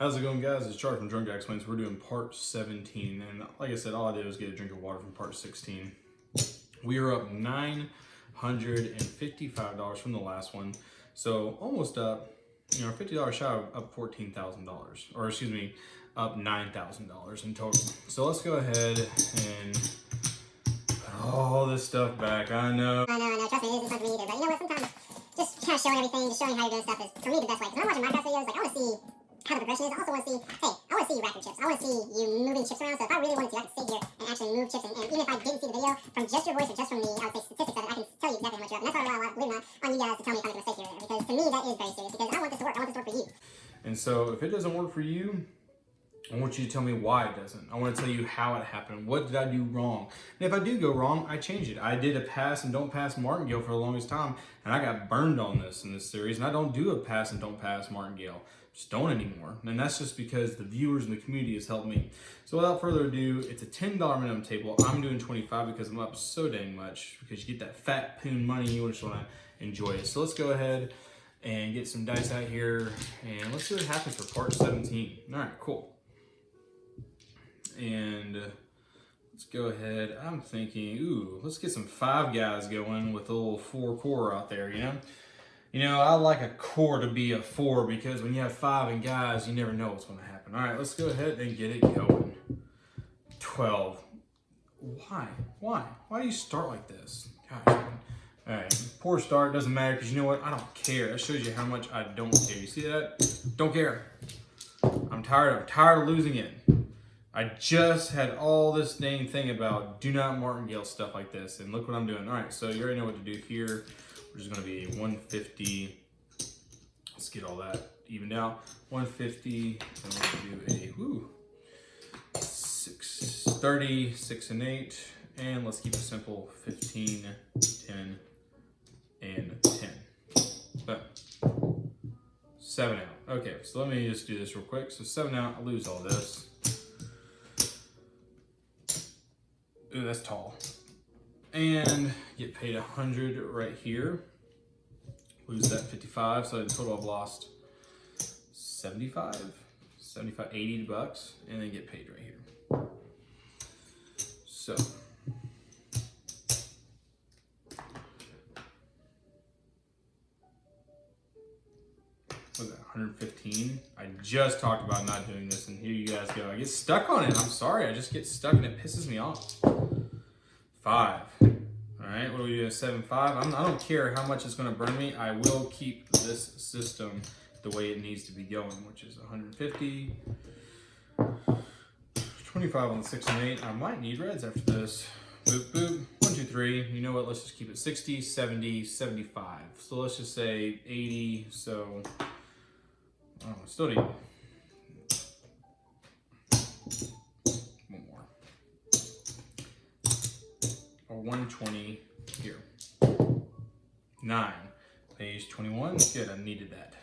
How's it going, guys? It's Charlie from Drunk Guy Explains. We're doing part 17, and like I said, all I did was get a drink of water from part 16. We are up $955 from the last one, so almost up, $50 shy of up $14,000, or excuse me, up $9,000 in total. So let's go ahead and put all this stuff back. I know. Trust me, it isn't something we needed, but you know what? Sometimes just kind of showing everything, just showing how you're doing stuff is, for me, the best way. Because when I'm watching Minecraft videos, like, I want to see how the progression is. I also want to see, hey, I want to see you rack your chips. I want to see you moving chips around. So if I really wanted to, I could sit here and actually move chips. And even if I didn't see the video, from just your voice or just from the, I would say, statistics of it, I can tell you exactly how much you're up. And that's why I rely on you guys to tell me if I make a mistake here or there. Because to me, that is very serious. Because I want this to work. I want this to work for you. And so if it doesn't work for you, I want you to tell me why it doesn't. I want to tell you how it happened. What did I do wrong? And if I do go wrong, I change it. I did a pass and don't pass martingale for the longest time, and I got burned on this in this series. And I don't do a pass and don't pass martingale. Just don't anymore. And that's just because the viewers and the community has helped me. So without further ado, it's a $10 minimum table. I'm doing 25 because I'm up so dang much. Because you get that fat poon money, you just want to enjoy it. So let's go ahead and get some dice out here, and let's see what happens for part 17. All right, cool. And let's go ahead. I'm thinking, ooh, let's get some 5 guys going with a little 4 core out there, I like a core to be a 4 because when you have 5 and guys, you never know what's going to happen. All right, let's go ahead and get it going. 12. Why? Why do you start like this? Gosh, man. All right, poor start. Doesn't matter because you know what? I don't care. That shows you how much I don't care. You see that? Don't care. I'm tired of losing it. I just had all this dang thing about do not martingale stuff like this, and look what I'm doing. All right, so you already know what to do here. We're just gonna be 150. Let's get all that evened out. 150, and we're gonna do a 30, 6 and 8, and let's keep it simple. 15, 10, and 10. But 7 out. Okay, so let me just do this real quick. So 7 out, I lose all this. Ooh, that's tall. And get paid 100 right here. Lose that 55, so in total I've lost 75, 80 bucks, and then get paid right here. So. What was that, 115? I just talked about not doing this, and here you guys go. I get stuck on it. I'm sorry, I just get stuck and it pisses me off. 5. All right, what do we do? 7, 5. I don't care how much it's going to burn me. I will keep this system the way it needs to be going, which is 150, 25 on the 6 and 8. I might need reds after this. Boop, boop. 1, 2, 3. You know what? Let's just keep it 60, 70, 75. So let's just say 80. So, oh, still need one more. Or 120 here. 9. Page 21. Good, I needed that.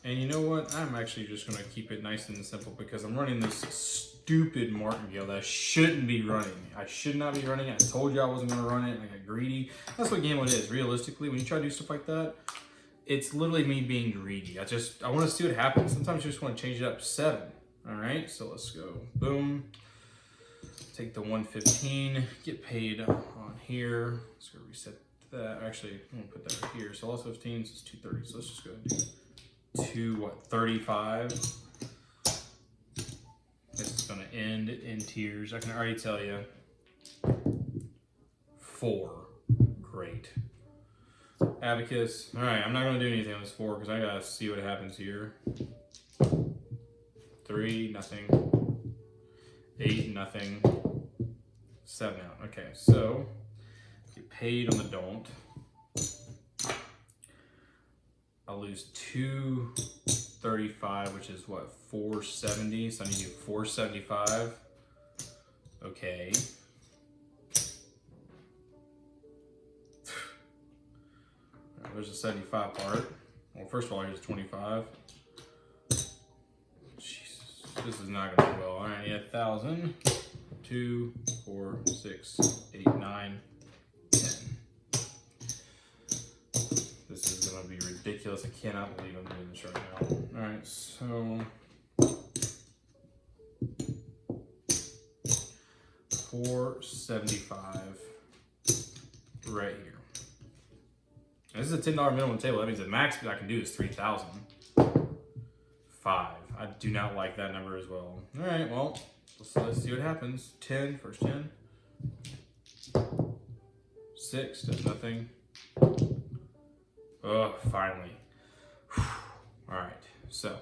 And you know what? I'm actually just going to keep it nice and simple because I'm running this stupid martingale that I shouldn't be running. I should not be running it. I told you I wasn't going to run it, and I got greedy. That's what Gambit is. Realistically, when you try to do stuff like that, it's literally me being greedy. I want to see what happens. Sometimes you just want to change it up to 7. All right, so let's go. Boom. Take the 115. Get paid on here. Let's go reset that. Actually, I'm going to put that right here. So loss 15 is 230. So let's just go and do 35. This is going to end in tears. I can already tell you. 4. Great. Abacus. All right, I'm not going to do anything on this 4 because I got to see what happens here. 3, nothing. 8, nothing. 7 out. Okay, so get paid on the don't. I'll lose 235, which is what, 470. So I need to do 475. Okay. There's a 75 part. Well, first of all, here's 25. Jesus, this is not gonna go well. All right, yeah, 1,000. 2, 4, 6, 8, 9, 10. This is gonna be ridiculous. I cannot believe I'm doing this right now. All right, so 475 right here. This is a $10 minimum table. That means the max I can do is 3,000. 5. I do not like that number as well. All right, well, let's see what happens. 10, first 10. 6, does nothing. Oh, finally. All right, so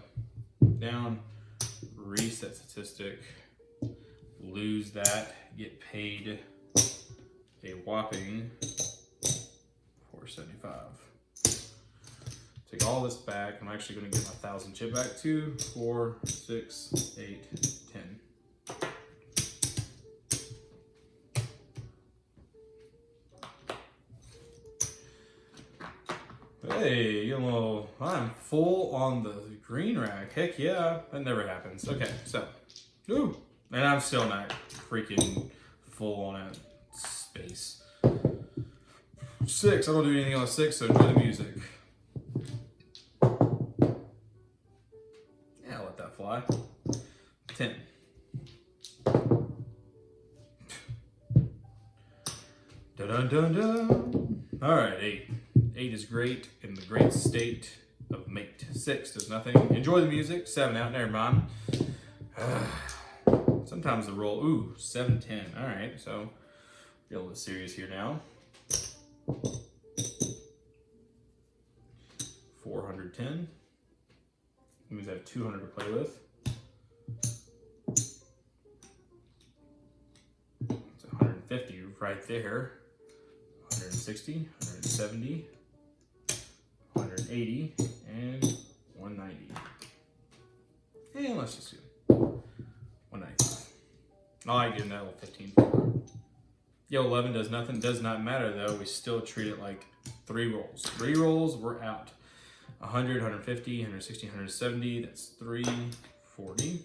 down, reset statistic, lose that, get paid a whopping 475. Take all this back. I'm actually going to get my 1,000 chip back. 2, 4, 6, 8, 10. Hey, you know, I'm full on the green rack. Heck yeah, that never happens. Okay, so, ooh, and I'm still not freaking full on that space. 6, I don't do anything on 6, so enjoy the music. Yeah, I'll let that fly. 10. Dun dun dun dun. All right, 8. 8 is great in the great state of mate. 6 does nothing. Enjoy the music. 7 out. Never mind. Sometimes the roll. Ooh, 7, 10. All right, so get a little serious here now. 410. That means I have 200 to play with. It's 150 right there. 160, 170, 180, and 190. And let's just do 195. I like getting that little 15. Yo, 11 does nothing. Does not matter though. We still treat it like 3 rolls. 3 rolls, we're out. 100, 150, 160, 170. That's 340.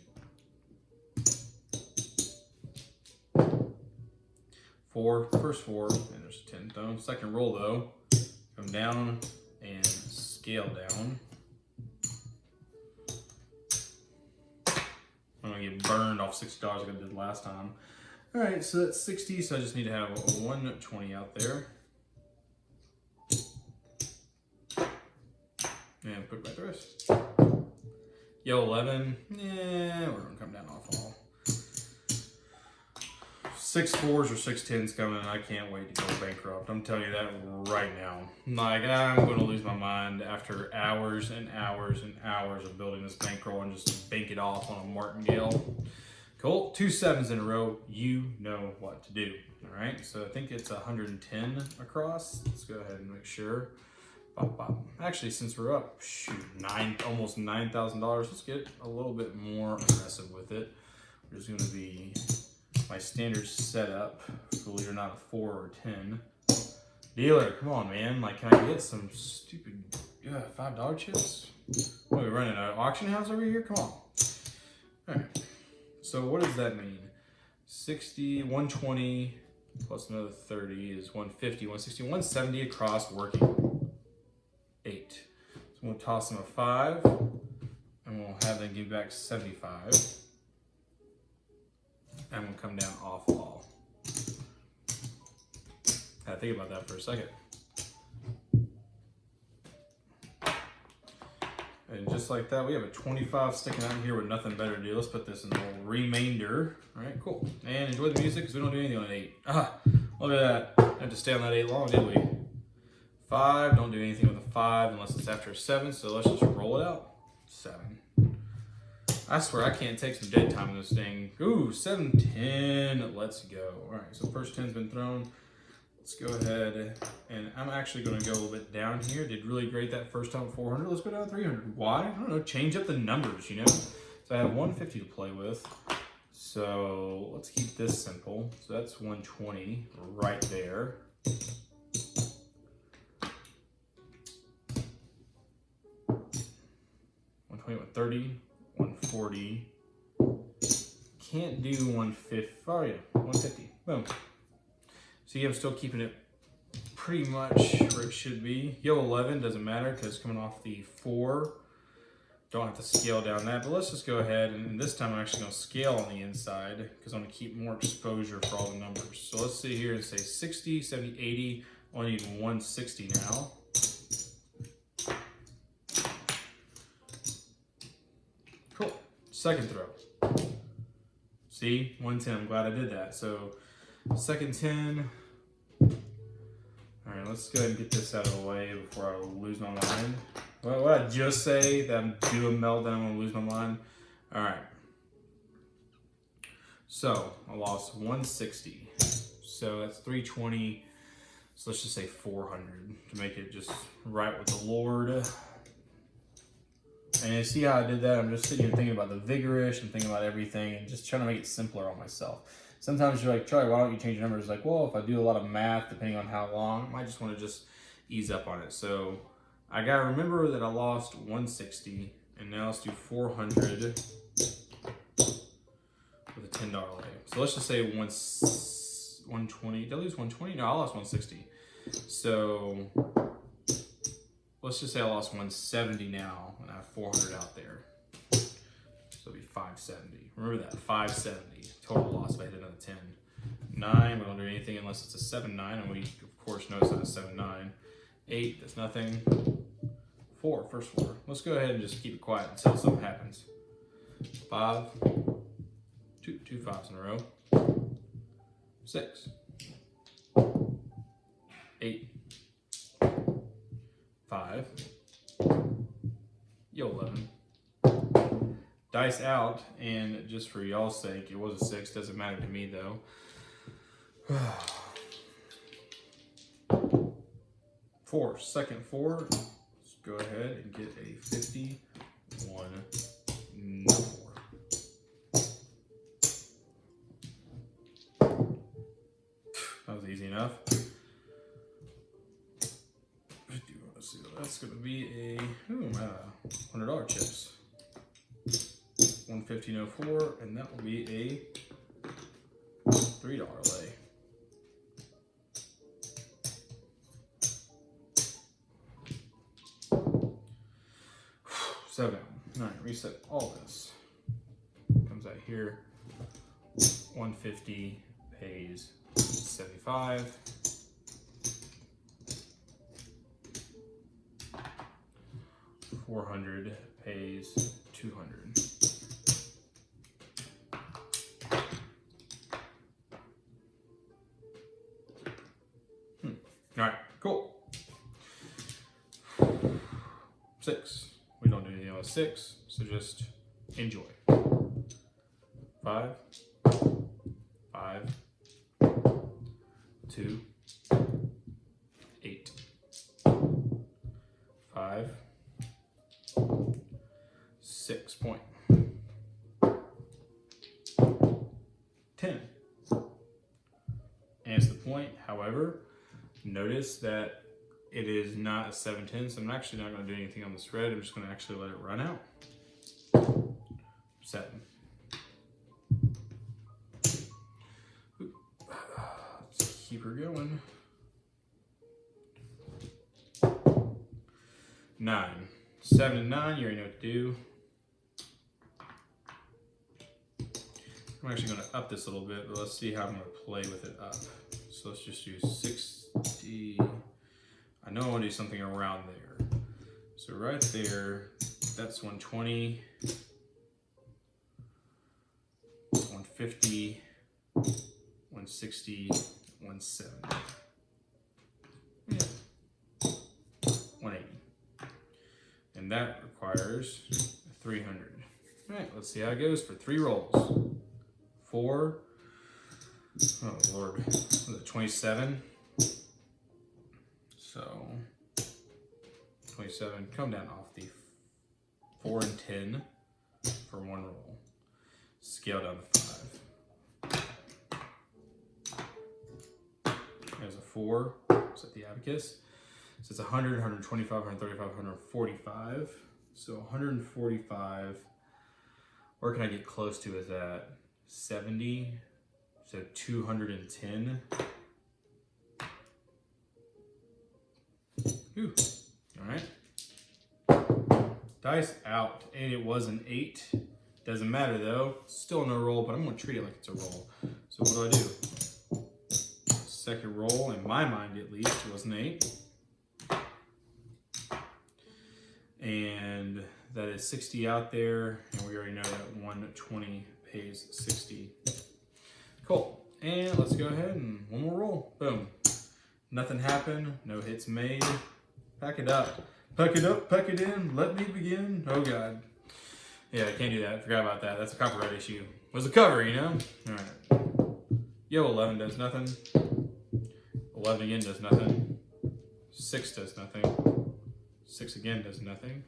4, first 4, and there's a 10 thrown. Second roll though, come down and scale down. I'm gonna get burned off $60 like I did last time. All right, so that's 60, so I just need to have a 120 out there. And put back the rest. Yo, 11, yeah, we're gonna come down off all. 6 4s or 6 10s coming, and I can't wait to go bankrupt. I'm telling you that right now. Like, I'm going to lose my mind after hours and hours and hours of building this bankroll and just bank it off on a martingale. Cool. 2 7s in a row. You know what to do. All right. So I think it's 110 across. Let's go ahead and make sure. Bop, bop. Actually, since we're up, shoot, almost $9,000. Let's get a little bit more aggressive with it. We're just going to be my standard setup, believe it or not, a 4 or 10. Dealer, come on, man. Like, can I get some stupid $5 chips? What, are we running an auction house over here? Come on. All right. So what does that mean? 60, 120 plus another 30 is 150, 160, 170 across working. 8. So we'll toss them a 5, and we'll have them give back 75. And we'll come down off all. I think about that for a second. And just like that, we have a 25 sticking out here with nothing better to do. Let's put this in the little remainder. All right, cool. And enjoy the music because we don't do anything on an 8. Ah, look at that. Didn't have to stay on that 8 long, did we? 5, don't do anything with a 5 unless it's after a 7. So let's just roll it out. 7. I swear I can't take some dead time in this thing. Ooh, 7, 10. Let's go. All right, so first 10's been thrown. Let's go ahead, and I'm actually going to go a little bit down here. Did really great that first time, 400. Let's go down to 300. Why? I don't know. Change up the numbers, you know? So I have 150 to play with. So let's keep this simple. So that's 120 right there. With 30, 140. Can't do 150. Oh yeah, 150. Boom. See, I'm still keeping it pretty much where it should be. Yo, 11 doesn't matter because coming off the 4, don't have to scale down that, but let's just go ahead, and this time I'm actually going to scale on the inside because I'm going to keep more exposure for all the numbers. So let's sit here and say 60, 70, 80, only need 160 now. Cool. Second throw. See, 110, I'm glad I did that. So second 10. All right, let's go ahead and get this out of the way before I lose my mind. Well, what did I just say? That I'm due a meltdown, I'm gonna lose my mind? All right. So I lost 160. So that's 320. So let's just say 400 to make it just right with the Lord. And you see how I did that? I'm just sitting here thinking about the vigorish and thinking about everything and just trying to make it simpler on myself. Sometimes you're like, Charlie, why don't you change your numbers? Like, well, if I do a lot of math, depending on how long, I might just want to just ease up on it. So I got to remember that I lost 160, and now let's do 400 with a $10 lay. So let's just say 120. Did I lose 120? No, I lost 160. So let's just say I lost 170 now, and I have 400 out there. So it'll be 570. Remember that, 570. Total loss if I hit another 10. 9, we don't do anything unless it's a 7-9, and we, of course, notice that it's 7-9. 8, that's nothing. 4, first 4. Let's go ahead and just keep it quiet until something happens. 5, two 5s in a row. 6, 8, 5, 11. Dice out, and just for y'all's sake, it was a 6. Doesn't matter to me though. 4, second 4. Let's go ahead and get a 51, no more. That was easy enough. Let's see, that's going to be a $100 chips. 115.04, and that will be a $3 lay. So down. All right, reset all this. Comes out here. 150 pays 75. 400 pays 200. All right, cool. 6. We don't do anything with 6, so just enjoy. 5, 5, 2, 8, 5, 6 point. 10. And it's the point, however, notice that it is not a 7-10, so I'm actually not going to do anything on the spread. I'm just going to actually let it run out. 7. Let's keep her going. 9. 7 and 9, you already know what to do. I'm actually going to up this a little bit, but let's see how I'm going to play with it up. So let's just do 60. I know I want to do something around there. So right there, that's 120, 150, 160, 170. Yeah. 180. And that requires 300. All right, let's see how it goes for 3 rolls. 4, oh Lord, was it 27? So 27, come down off the 4 and 10 for 1 roll. Scale down to 5. There's a 4, set the abacus. So it's 100, 125, 135, 145. So 145, where can I get close to is that? 70, so 210. Ooh, all right. Dice out. 8, it was an 8. Doesn't matter though. Still no roll, but I'm gonna treat it like it's a roll. So what do? Second roll, in my mind at least, was an 8. And that is 60 out there, and we already know that 120 pays 60. Cool. And let's go ahead and one more roll. Boom. Nothing happened, no hits made. Pack it up. Pack it up, pack it in, let me begin. Oh God. Yeah, I can't do that. Forgot about that. That's a copyright issue. It was a cover, you know? Alright. Yo, 11 does nothing. 11 again does nothing. 6 does nothing. 6 again does nothing.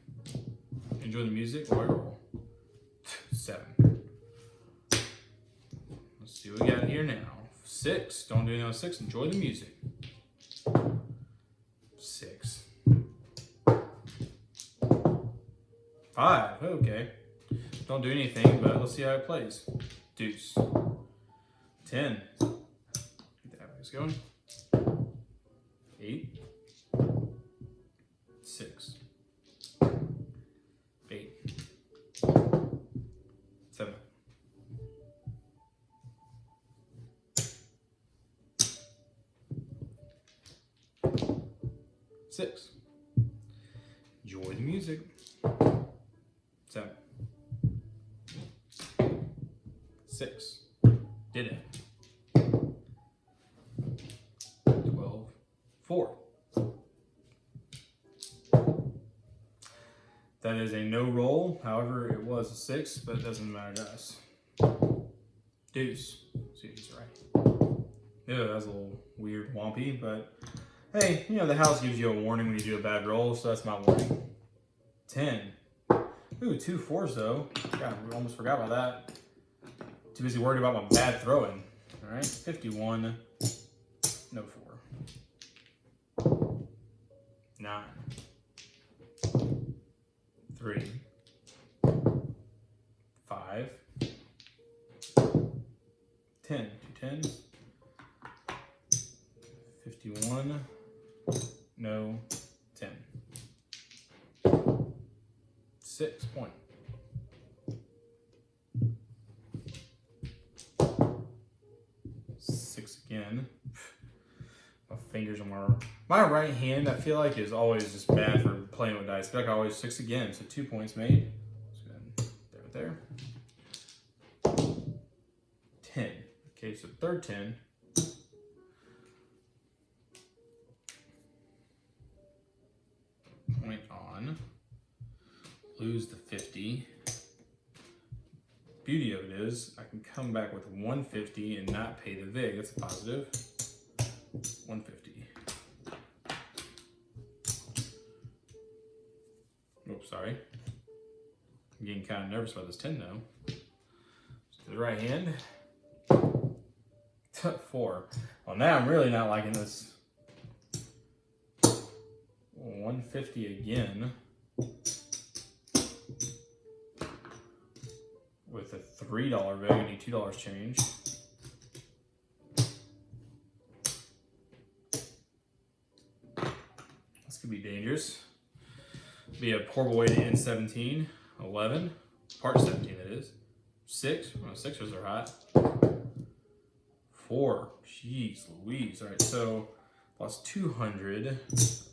Enjoy the music. Or I roll. 7. Let's see what we got here now. 6. Don't do anything on 6. Enjoy the music. 6. 5. Okay. Don't do anything, but let's see how it plays. Deuce. 10. Get that voice going. 8. 6. 8. 7. 6. Enjoy the music. 7. 6. Did it. 12. 4. That is a no roll. However, it was a 6, but it doesn't matter to us. Deuce. See, he's right. Yeah, that's a little weird, wompy, but hey, you know, the house gives you a warning when you do a bad roll, so that's my warning. 10. Ooh, 2 4s though. God, we almost forgot about that. Too busy worried about my bad throwing. All right, 51. No 4. 9. 3. 5. 10. 2 10s. 51. No 10. 6 point. Again. My fingers on my right hand, I feel like, is always just bad for playing with dice. I feel like I always 6 again, so 2 points made. So there. 10. Okay, so third 10. Point on. Lose the 50. Beauty of it is I can come back with 150 and not pay the VIG. That's a positive. 150. Oops, sorry. I'm getting kind of nervous about this 10 now. So the right hand. 4. Well, now I'm really not liking this. 150 again. With a $3 VIG, I need $2 change. This could be dangerous. Be a horrible way to end 17. 11. Part 17, that is. 6. Well, 6ers are hot. 4. Jeez Louise. All right, so lost 200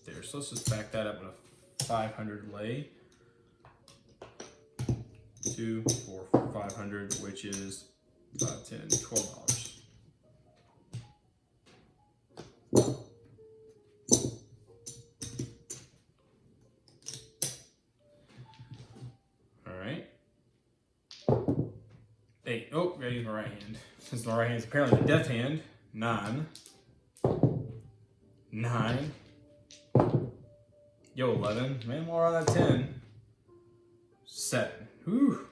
there. So let's just back that up with a 500 lay. 2, 4, 500, which is 5, 10, $12. All right. 8. Oh, gotta use my right hand. Since my right hand is apparently the death hand. 9. 9. Yo, 11. Man, more on that 10. 7. Whew.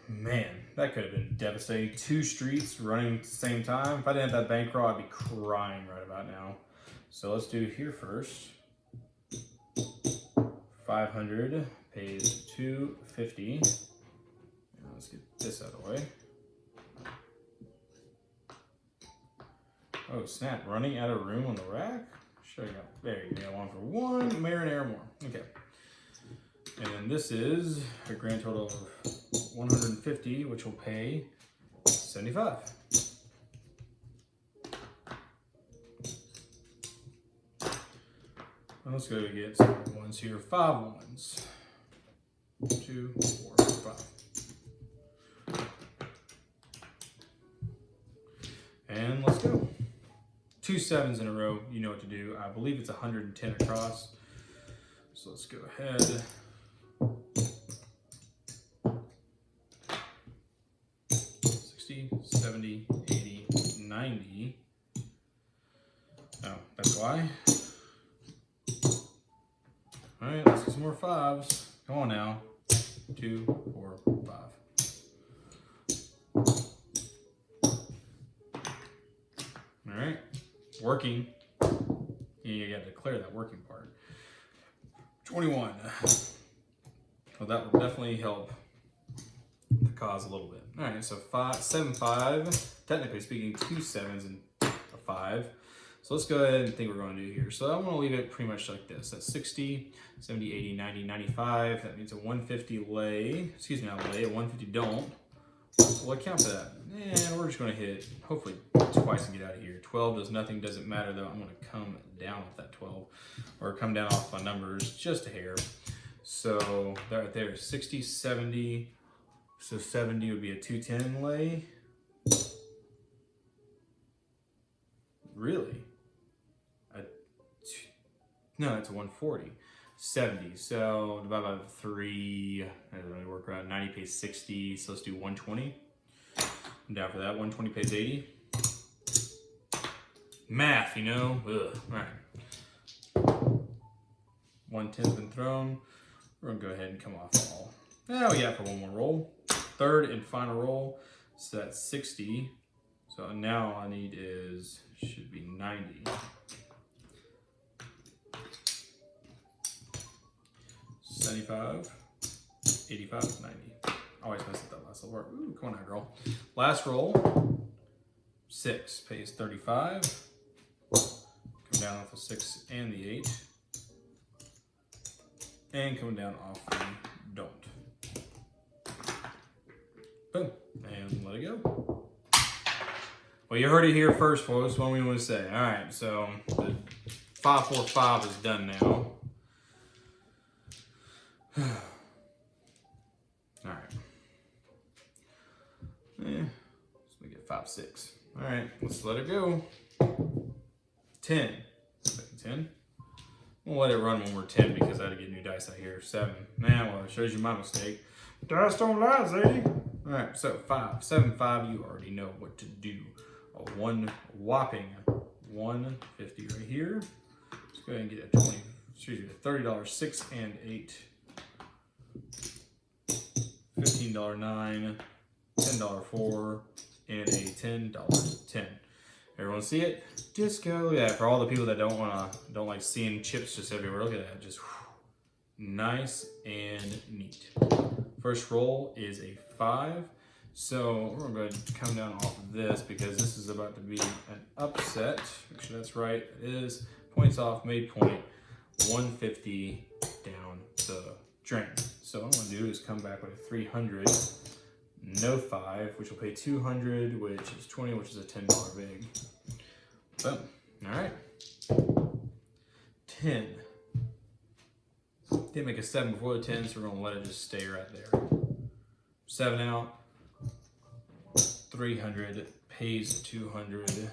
Man, that could have been devastating. 2 streets running at the same time. If I didn't have that bankroll, I'd be crying right about now. So let's do here first. 500 pays 250. Now let's get this out of the way. Oh snap! Running out of room on the rack. Sure, you got, there you go, one for one marinara more. Okay. And then this is a grand total of 150, which will pay 75. And let's go get some ones here. 5 ones. 2, 4, 5. And let's go. 2 7s in a row. You know what to do. I believe it's 110 across. So let's go ahead. 60, 70, 80, 90. Oh, that's why. All right, let's get some more 5s. Come on now. 2, 4, 5. All right, working. You got to declare that working part. 21. Well, that will definitely help the cause a little bit. All right, so 7, 5. Technically speaking, 2 7s and a 5. So let's go ahead and think we're going to do here. So I'm going to leave it pretty much like this. That's 60, 70, 80, 90, 95. That means a 150 lay. Excuse me, not lay, a 150 don't. So we'll account for that. And we're just going to hit, hopefully, twice and get out of here. 12 does nothing, doesn't matter though. I'm going to come down with that 12. Or come down off my numbers just a hair. So that right there is 60, 70. So 70 would be a 210 lay. Really? No, it's a 140. 70. So divided by 3. I don't really work around. 90 pays 60. So let's do 120. I'm down for that. 120 pays 80. Math, you know. Ugh. All right. 110's been thrown. We're gonna go ahead and come off all. Now we got for one more roll. Third and final roll. So that's 60. So now all I need should be 90. 75, 85, 90. Always mess up that last little word. Ooh, come on now, girl. Last roll. 6 pays 35. Come down off the 6 and the 8. And coming down off the don't. Boom. And let it go. Well, you heard it here first, folks. What we want to say. All right, so the 545 is done now. All right. Let's make it 5, 6. All right, let's let it go. 10. Second 10. We'll let it run when we're 10 because I had to get new dice out here. 7. Now, well, it shows you my mistake. Dice don't lie, Zadie. All right, so 5, 7, 5. You already know what to do. A whopping 150 right here. Let's go ahead and get a $30 6 and 8. $15 9, $10 4, and a $10 10. Everyone see it? Disco. Look at that. For all the people that don't like seeing chips just everywhere. Look at that. Just nice and neat. First roll is a 5. So we're going to come down off of this because this is about to be an upset. Make sure that's right. It is. Points off, made point. 150 down the drain. So what I'm going to do is come back with a 300, no 5, which will pay 200, which is 20, which is a $10 big. Boom. All right. 10. Didn't make a 7 before the 10, so we're going to let it just stay right there. 7 out. 300 pays 200.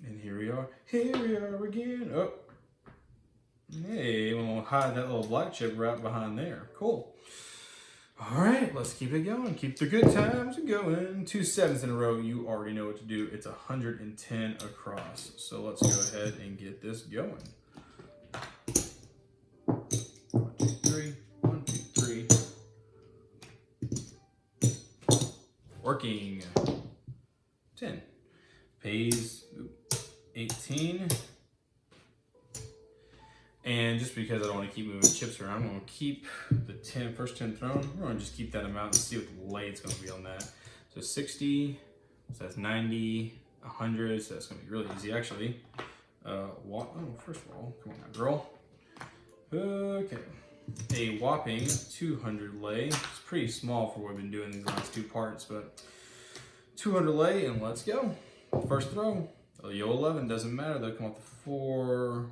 And here we are. Here we are again. Oh. Hey, we'll hide that little black chip right behind there. Cool. All right, let's keep it going. Keep the good times going. 2 7s in a row. You already know what to do. It's 110 across. So let's go ahead and get this going. 1, 2, 3. 1, 2, 3. Working. 10. Pays 18. And just because I don't want to keep moving chips around, I'm going to keep the first 10 thrown. We're going to just keep that amount and see what the lay it's going to be on that. So 60, so that's 90, 100, so that's gonna be really easy actually. First of all, come on now, girl. Okay, a whopping 200 lei. It's pretty small for what we've been doing these last two parts, but 200 lei, and let's go. First throw. Yo 11 doesn't matter. They'll come off the 4.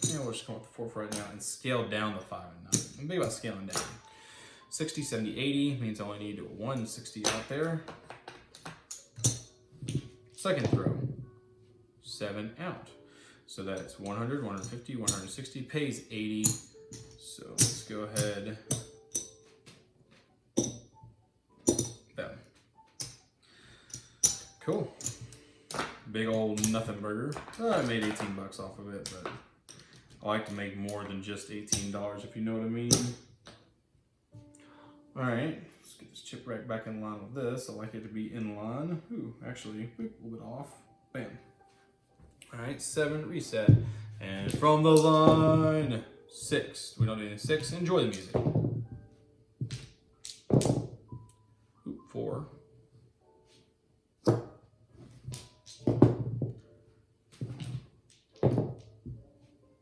Yeah, we'll just come off the 4 for right now and scale down the 5 and 9. I'm big about scaling down. 60, 70, 80 means I only need 160 out there. Second throw, 7 out. So that's 100, 150, 160, pays 80. So let's go ahead. That. Cool. Big old nothing burger. I made 18 bucks off of it, but I like to make more than just $18, if you know what I mean. All right, let's get this chip rack back in line with this. I like it to be in line. Ooh, actually, a little bit off. Bam. All right, 7, reset. And from the line, 6. We don't need any 6. Enjoy the music. Ooh, 4.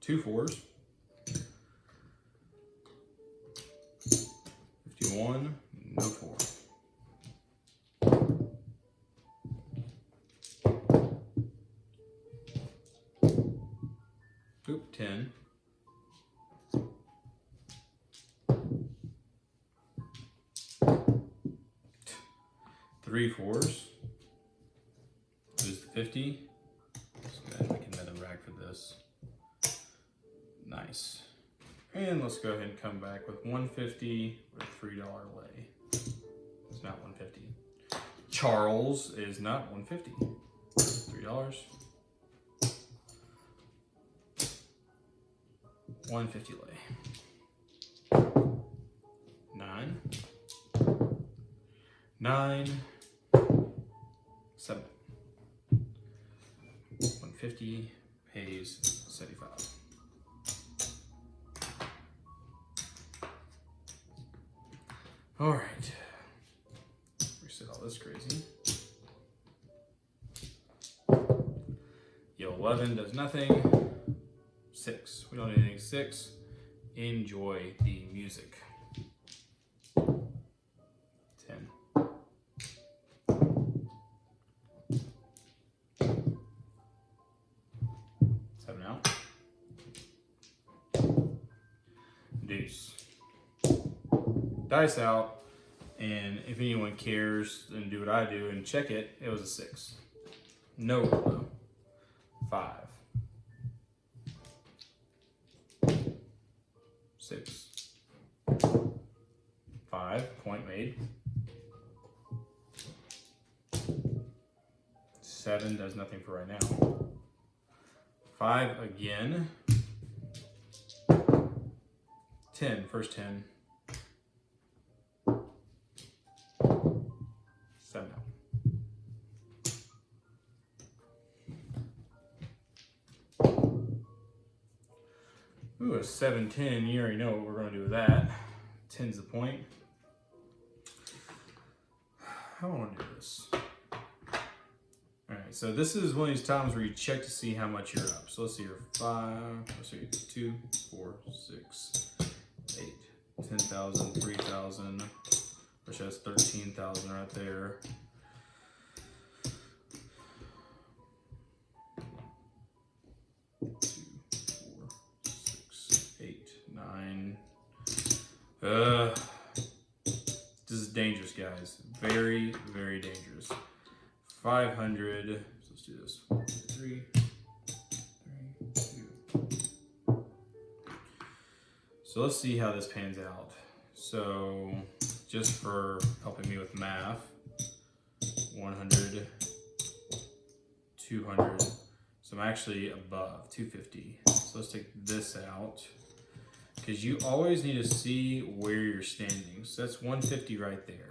2 4s. 51, no 4. Oop, 10. 3 4s. Lose the 50. Let's go ahead and make another rack for this. Nice. And let's go ahead and come back with 150 with $3 lei. It's not 150. Charles is not 150. $3. 150 lei. 9. 9. 7. 150 pays 75. All right, reset all this crazy. Yo 11 does nothing. 6, we don't need anything. 6, enjoy the music. 10. 7 out. Deuce. Dice out, and if anyone cares and do what I do and check it, it was a 6. No roll. 5. 6. 5, point made. 7 does nothing for right now. 5 again. 10, first 10. 7 out. Ooh, a 7-10. You already know what we're going to do with that. 10's the point. How do I want to do this? Alright, so this is one of these times where you check to see how much you're up. So let's see here. 5, let's see, 2, 4, 6, 8, 10,000, 3,000, which has 13,000 right there. This is dangerous, guys. Very, very dangerous. 500. So let's do this. 1, 2, 3. 2. So let's see how this pans out. So just for helping me with math, 100, 200. So I'm actually above 250. So let's take this out, because you always need to see where you're standing. So that's 150 right there.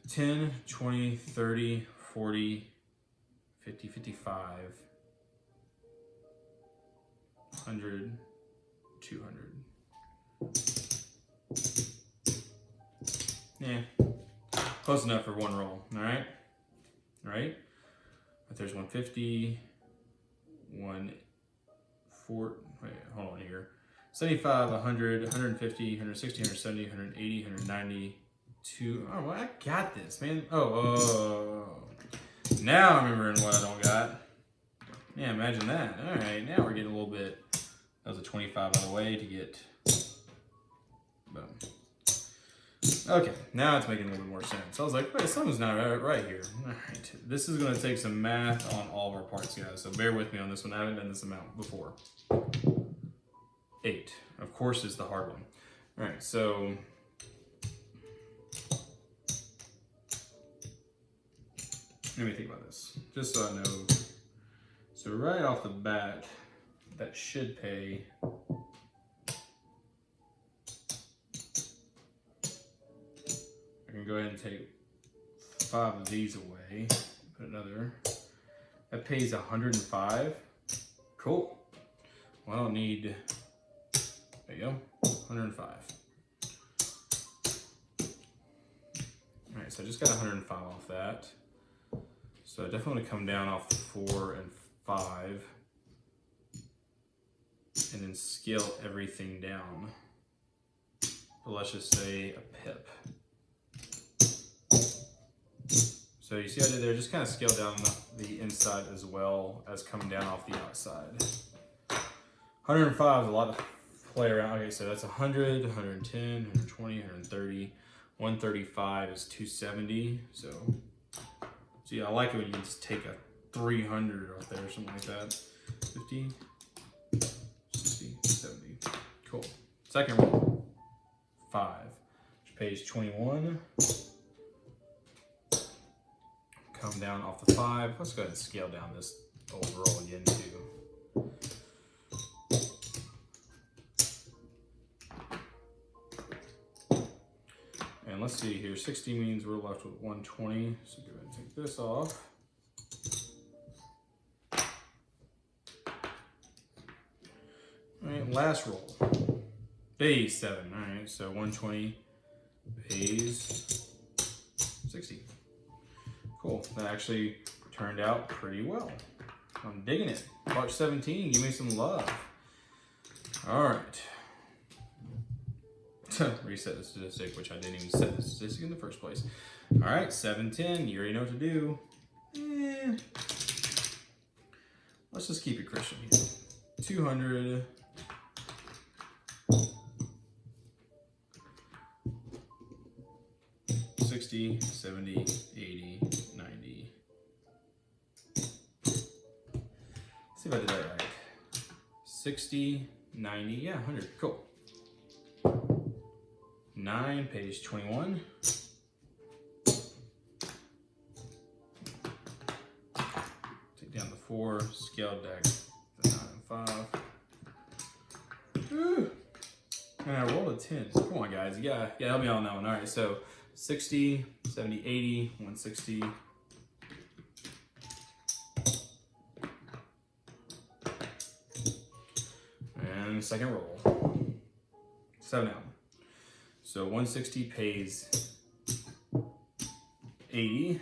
$10, $20, $30, $40, $50, $55, 100, 200. Yeah, close enough for one roll. All right, But there's 150, 140. Wait, hold on here. 75, 100, 150, 160, 170, 180, 190. Oh, well, I got this, man. Oh. Now I'm remembering what I don't got. Yeah, imagine that. All right, now we're getting a little bit. That was a 25 out of the way to get. Boom. Okay, now it's making a little bit more sense. I was like, wait, something's not right here. All right, this is going to take some math on all of our parts, guys. So bear with me on this one. I haven't done this amount before. 8, of course, is the hard one. All right, so. Let me think about this, just so I know. So right off the bat, that should pay. I can go ahead and take 5 of these away. Put another. That pays 105. Cool. Well, I don't need. There you go. 105. All right, so I just got 105 off that. So I definitely want to come down off the 4 and 5 and then scale everything down. But let's just say a pip. So you see what I did there? Just kind of scale down the inside as well as coming down off the outside. 105 is a lot to play around. Okay, so that's 100, 110, 120, 130. 135 is 270. So yeah, I like it when you just take a 300 off there or something like that. 50, 60, 70. Cool. Second roll. 5. Which pays 21. Come down off the 5. Let's go ahead and scale down this overall again too. And let's see here, 60 means we're left with 120. So go ahead and take this off. All right, last roll. Pays 7. All right, so 120 pays 60. Cool, that actually turned out pretty well. I'm digging it. March 17, give me some love. All right. Reset the statistic, which I didn't even set the statistic in the first place. All right, 710. You already know what to do. Let's just keep it Christian here. 200. $60, $70, $80, $90. Let's see if I did that right. 60, 90, yeah, 100. Cool. 9, page 21. Take down the 4, scale deck, the 9 and 5. Woo. And I rolled a 10. Come on, guys. Yeah, help me out on that one. All right, so 60, 70, 80, 160. And second roll. 7 out. So 160 pays 80.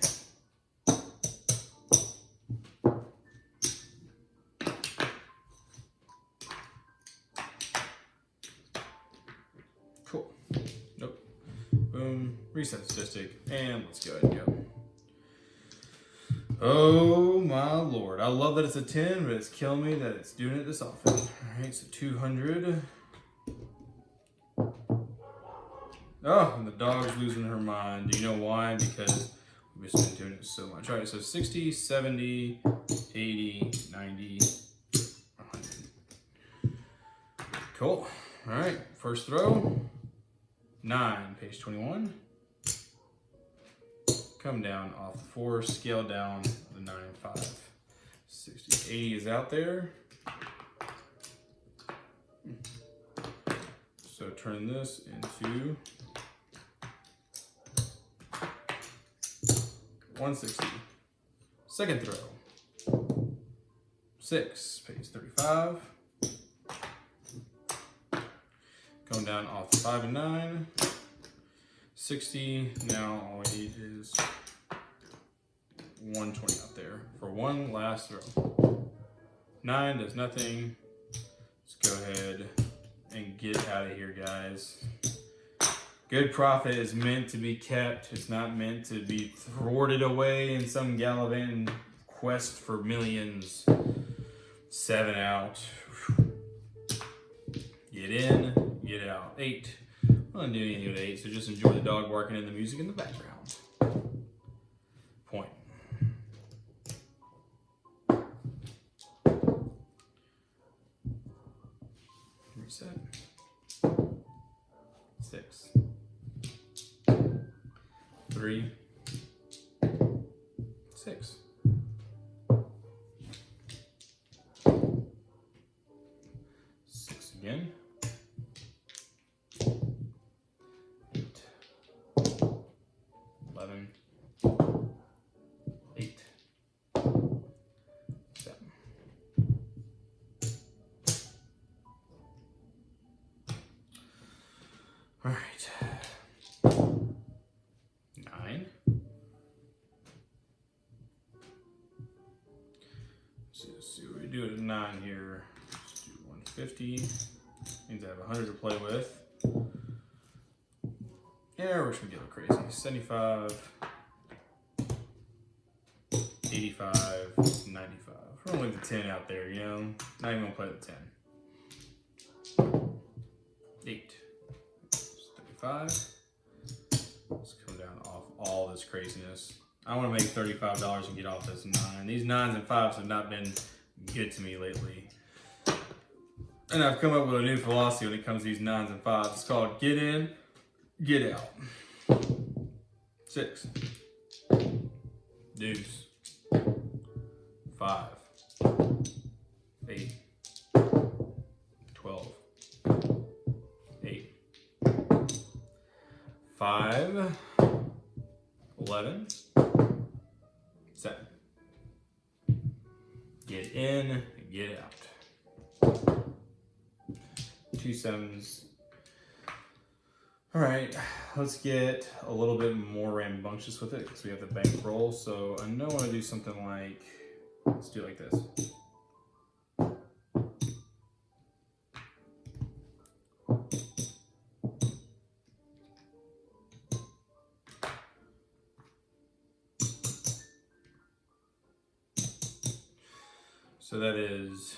Cool. Nope. Boom. Reset statistic. And let's go ahead and go. Oh my lord. I love that it's a 10, but it's killing me that it's doing it this often. Alright, so 200. Oh, and the dog's losing her mind. Do you know why? Because we've just been doing it so much. All right, so 60, 70, 80, 90, 100. Cool. All right, first throw. 9, page 21. Come down off the 4, scale down the 9 and 5. 60, 80 is out there. So turn this into 160. Second throw. 6, page 35. Going down off 5 and 9. 60. Now all we need is 120 out there for one last throw. 9 does nothing. Let's go ahead and get out of here, guys. Good profit is meant to be kept. It's not meant to be thwarted away in some gallivanting quest for millions. 7 out. Get in, get out. 8. I'm not doing anything with 8, so just enjoy the dog barking and the music in the background. Point. Reset. 6. 3. 6. 6 again. 8. 11. 8. 7. All right. 9. So let's see what we do at 9 here. Let's do 150. Means I have 100 to play with. Yeah, we're just gonna get crazy. 75, 85, 95. We're gonna leave the 10 out there, you know? Not even gonna play the 10. 8. 35. Let's come down off all this craziness. I want to make $35 and get off this 9. These 9s and 5s have not been good to me lately. And I've come up with a new philosophy when it comes to these 9s and 5s. It's called get in, get out. 6. Deuce. 5. 8. 12. 8. 5. 11. 7. Get in, get out. 2 7s. All right, let's get a little bit more rambunctious with it because we have the bankroll. So I know I want to do something like, let's do it like this. So that is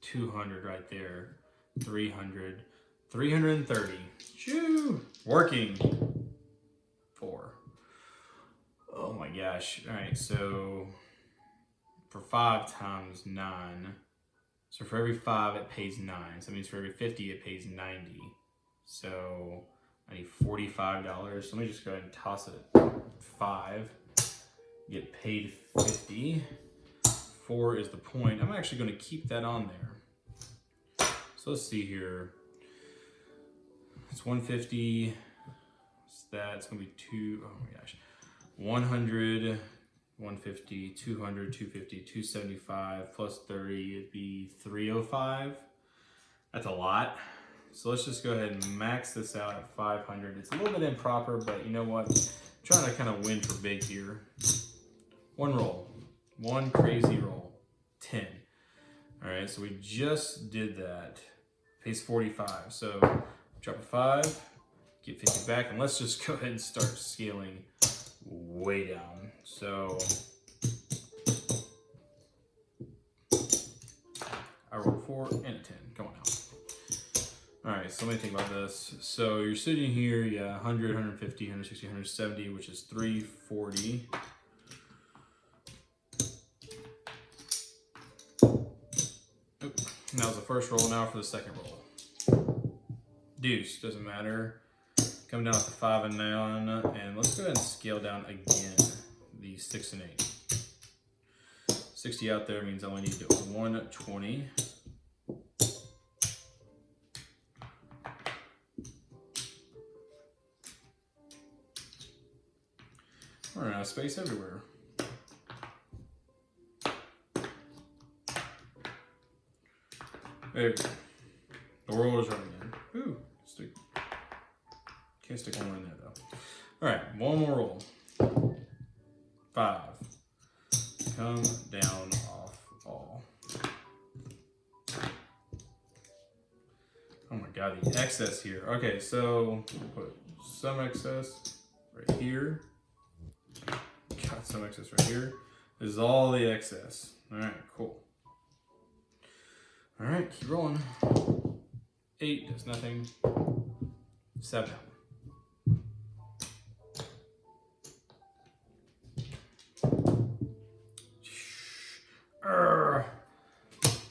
200 right there, 300, 330. Shoo! Working. 4. Oh my gosh. All right, so for 5 times 9, so for every 5 it pays 9. So that means for every 50 it pays 90. So I need $45. So let me just go ahead and toss it at 5. Get paid 50. 4 is the point. I'm actually going to keep that on there. So let's see here. It's 150. What's that? It's going to be 2. Oh my gosh. 100, 150, 200, 250, 275 plus 30. It'd be 305. That's a lot. So let's just go ahead and max this out at 500. It's a little bit improper, but you know what? I'm trying to kind of win for big here. One roll. One crazy roll. 10. All right, so we just did that. Pays 45. So drop a 5, get 50 back, and let's just go ahead and start scaling way down. So I roll 4 and a 10. Come on now. All right, so let me think about this. So you're sitting here, yeah, 100, 150, 160, 170, which is 340. That was the first roll. Now for the second roll. Deuce, doesn't matter. Come down to 5 and 9, and let's go ahead and scale down again the 6 and 8. 60 out there means I only need 120. We're out of space everywhere. There we go. The world is running in. Can't stick one more in there though. All right, one more roll. 5. Come down off all. Oh my god, the excess here. Okay, so put some excess right here. Got some excess right here. This is all the excess. All right, cool. All right, keep rolling. 8 does nothing. 7.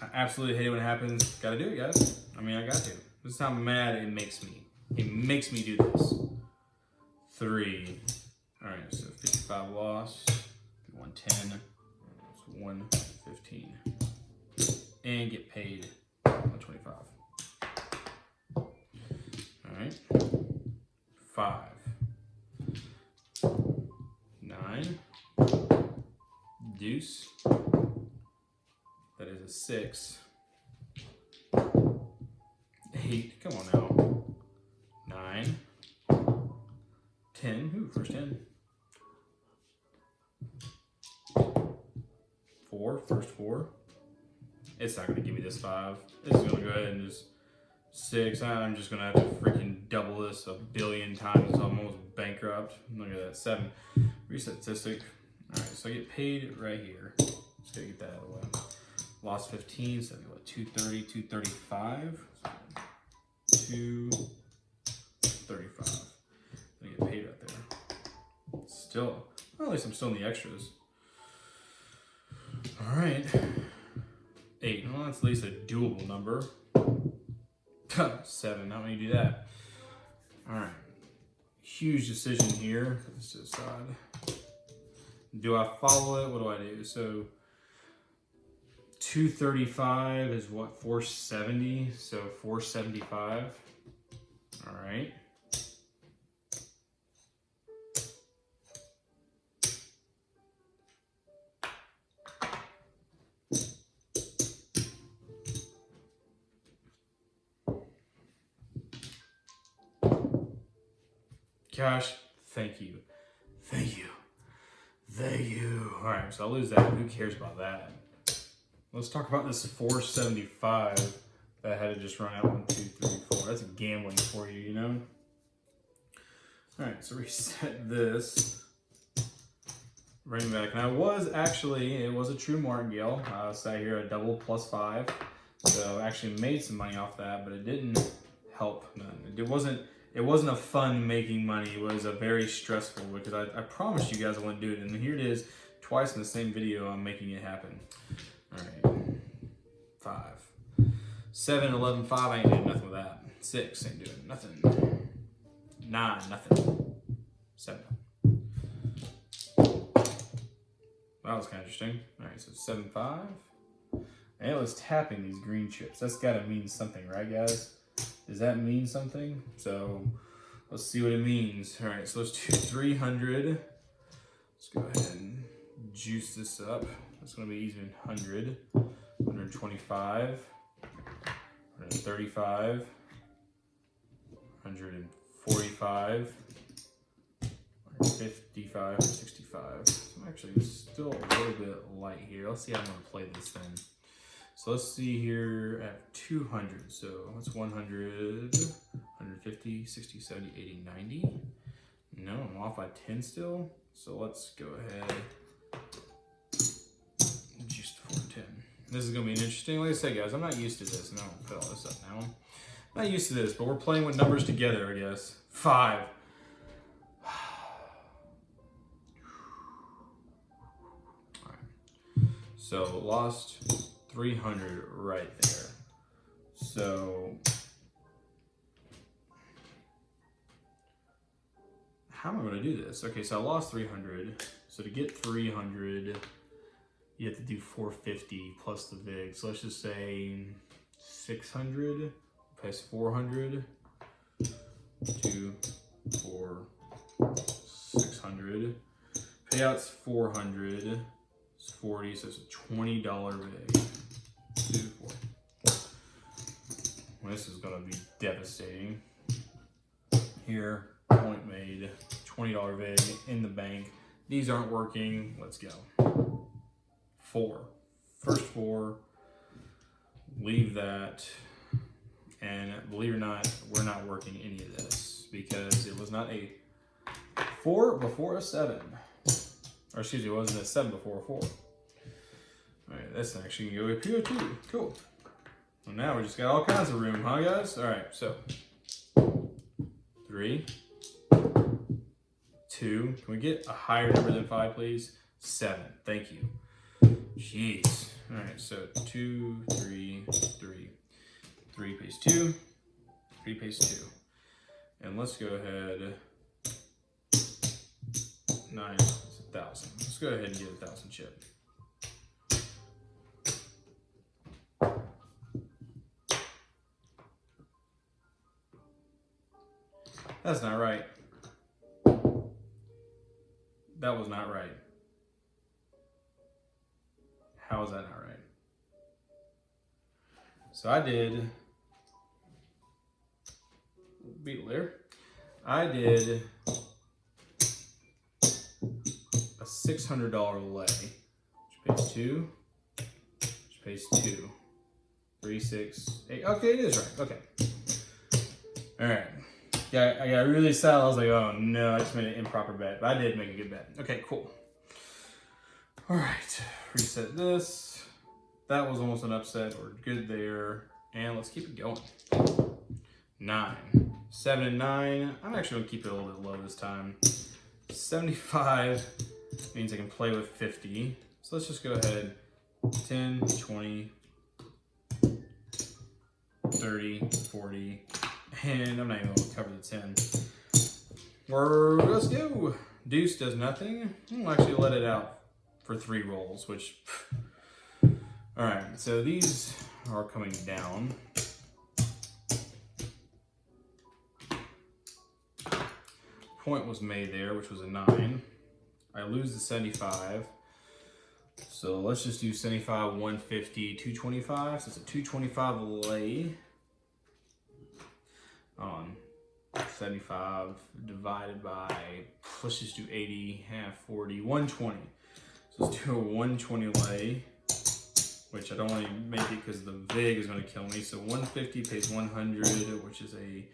I absolutely hate it when it happens. Gotta do it, guys. I mean, I got to. This is how mad it makes me. It makes me do this. 3. All right, so 55 loss. 110. So 115. And get paid 125. All right. 5. 9. Deuce. That is a 6. 8. Come on now. 9. 10. Ooh, first 10. 4. First 4. It's not going to give me this 5. This is going to go ahead and just 6. I'm just going to have to freaking double this a billion times. I'm almost bankrupt. Look at that. 7. Reset statistic. Alright, so I get paid right here. Just got to get that out of the way. Lost 15, so what, 230, 235. So 235. I get paid right there. Still, well, at least I'm still in the extras. All right. 8. Well, that's at least a doable number. 7. Not when you do that. All right. Huge decision here. Put this to the side. Do I follow it? What do I do? So 235 is what? 470. So 475. All right. Gosh, thank you. Thank you. Thank you. All right, so I'll lose that. Who cares about that? Let's talk about this 475 that I had to just run out 1, 2, 3, 4. That's gambling for you, you know? All right, so reset this. Running back. And I was actually, it was a true martingale. I sat here a double plus 5. So I actually made some money off that, but it didn't help none. It wasn't a fun making money. It was a very stressful, because I promised you guys I wouldn't do it. And here it is, twice in the same video, I'm making it happen. All right, 5. 7, 11, 5, I ain't doing nothing with that. 6, ain't doing nothing. 9, nothing. 7. That was kind of interesting. All right, so 7, 5. And it was tapping these green chips. That's gotta mean something, right, guys? Does that mean something? So let's see what it means. All right, so let's do 300. Let's go ahead and juice this up. That's gonna be easy. 100, 125, 135, 145, 155, 65. So I'm actually still a little bit light here. Let's see how I'm gonna play this then. So let's see here at 200. So that's 100, 150, 60, 70, 80, 90. No, I'm off by 10 still. So let's go ahead. Just 410. This is going to be an interesting. Like I said, guys, I'm not used to this. No, I'll put all this up now. I'm not used to this, but we're playing with numbers together, I guess. 5. All right. So lost 300 right there. So how am I going to do this? Okay, so I lost 300. So to get 300, you have to do 450 plus the VIG. So let's just say 600 plus 400. 2, 4, 600. Payouts 400. It's 40, so it's a $20 VIG. 2, 4. Well, this is gonna be devastating. Here, Point made. $20 vig in the bank. These aren't working. Let's go. 4. First 4. Leave that. And believe it or not, we're not working any of this because it was not a 4 before a 7. Or excuse me, it wasn't a 7 before a 4. Alright, that's actually going to go up here too. Cool. Well, now we just got all kinds of room, huh guys? Alright, so 3, 2. Can we get a higher number than 5, please? 7. Thank you. Jeez. Alright, so 2, 3, 3. 3 pays 2. 3 pays 2. And let's go ahead. 9 is 1,000. Let's go ahead and get 1,000 chip. That's not right. That was not right. How is that not right? So I did Beetle there. I did a $600 lay, which pays 2, which pays 2, 3, 6, 8. Okay, it is right. Okay. All right. Yeah, I got really sad. I was like, oh no, I just made an improper bet, but I did make a good bet. Okay, cool. All right, reset this. That was almost an upset. We're good there, and let's keep it going. 9, 7, and 9. I'm actually gonna keep it a little bit low this time. 75 means I can play with 50. So let's just go ahead. 10, 20, 30, 40. And I'm not even going to cover the 10. Let's go. Deuce does nothing. I'll actually let it out for 3 rolls, which... Alright, so these are coming down. Point was made there, which was a 9. I lose the 75. So let's just do 75, 150, 225. So it's a 225 lay. On 75 divided by, let's just do 80, half 40, 120. So let's do a 120 lay, which I don't want to make it because the vig is going to kill me. So 150 pays 100, which is a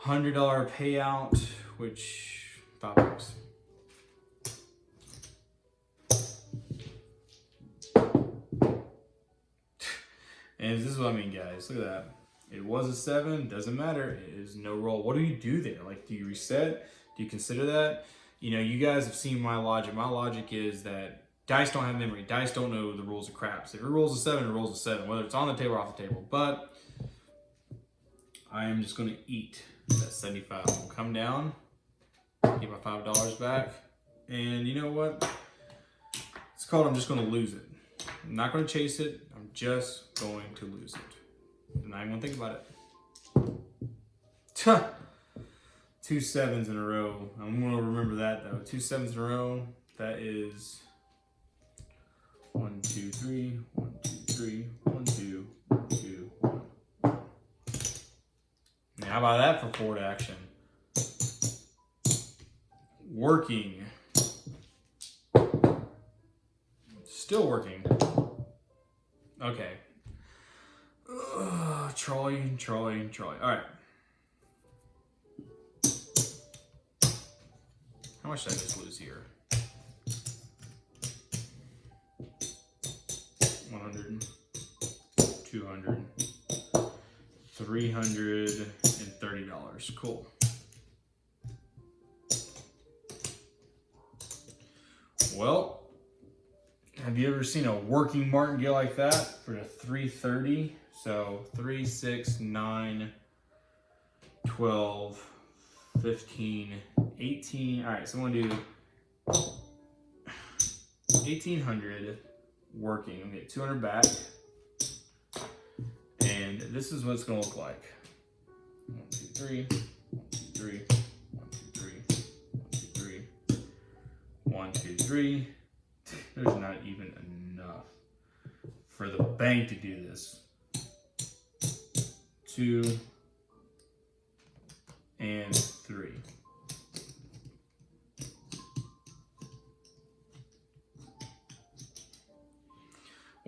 $100 payout, which $5. And this is what I mean, guys. Look at that. It was a 7, doesn't matter. It is no roll. What do you do there? Like, do you reset? Do you consider that? You know, you guys have seen my logic. My logic is that dice don't have memory. Dice don't know the rules of craps. If it rolls a 7, it rolls a 7, whether it's on the table or off the table. But I am just going to eat that 75. We'll come down, get my $5 back. And you know what? It's called I'm just going to lose it. I'm not going to chase it. I'm just going to lose it. And I'm gonna think about it. 2 7s in a row. I'm gonna remember that though. 2 7s in a row. That is 1, 2, 3, 1, 2, 3, 1, 2, 1, 2, 1. Now, how about that for forward action? Working. Still working. Okay. Troy. All right. How much did I just lose here? 100, 200, $330. Cool. Well, have you ever seen a working martingale like that for the 330? So 3, 6, 9, 12, 15, 18. All right, so I'm gonna do 1,800 working. I'm gonna get 200 back. And this is what it's gonna look like. 1, 2, 3, 1, 2, 3, 1, 2, 3, 1, 2, 3, 1, 2, 3. There's not even enough for the bank to do this. 2 and 3.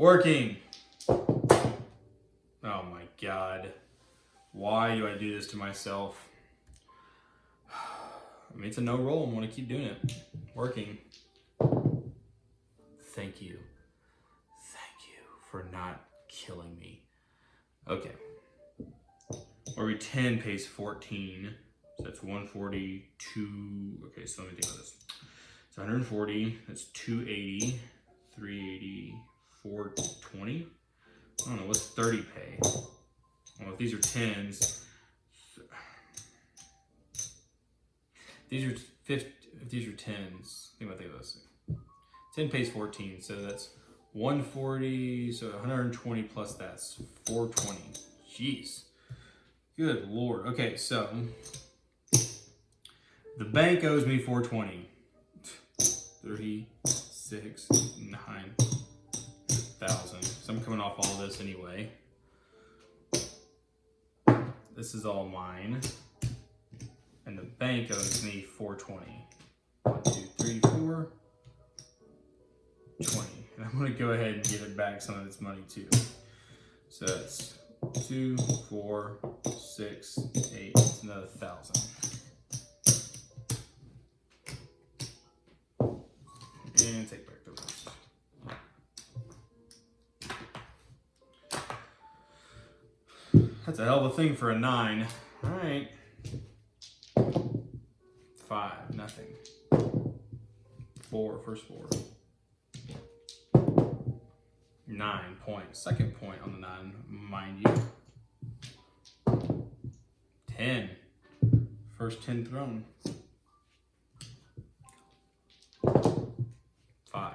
Working. Oh my God. Why do I do this to myself? I mean, it's a no roll. I'm going to keep doing it. Working. Thank you. Thank you for not killing me. Okay. Where we 10 pays 14. So that's 142. Okay, so let me think about this. It's 140. That's 280. 380. 420. I don't know. What's 30 pay? Well, if these are 10s. These are 50. If these are 10s. Think about this. 10 pays 14. So that's 140. So 120 plus that's 420. Jeez. Good Lord. Okay, so the bank owes me 420. 36, 9,000. So I'm coming off all this anyway. This is all mine. And the bank owes me 420. 1, 2, 3, 4, 20. And I'm going to go ahead and give it back some of its money too. So that's 2, 4, 6, 8, it's another 1,000. And take back the rest. That's a hell of a thing for a 9. All right. 5, nothing. 4, first 4. 9 points. Second point on the 9, mind you. 10. First 10 thrown. 5.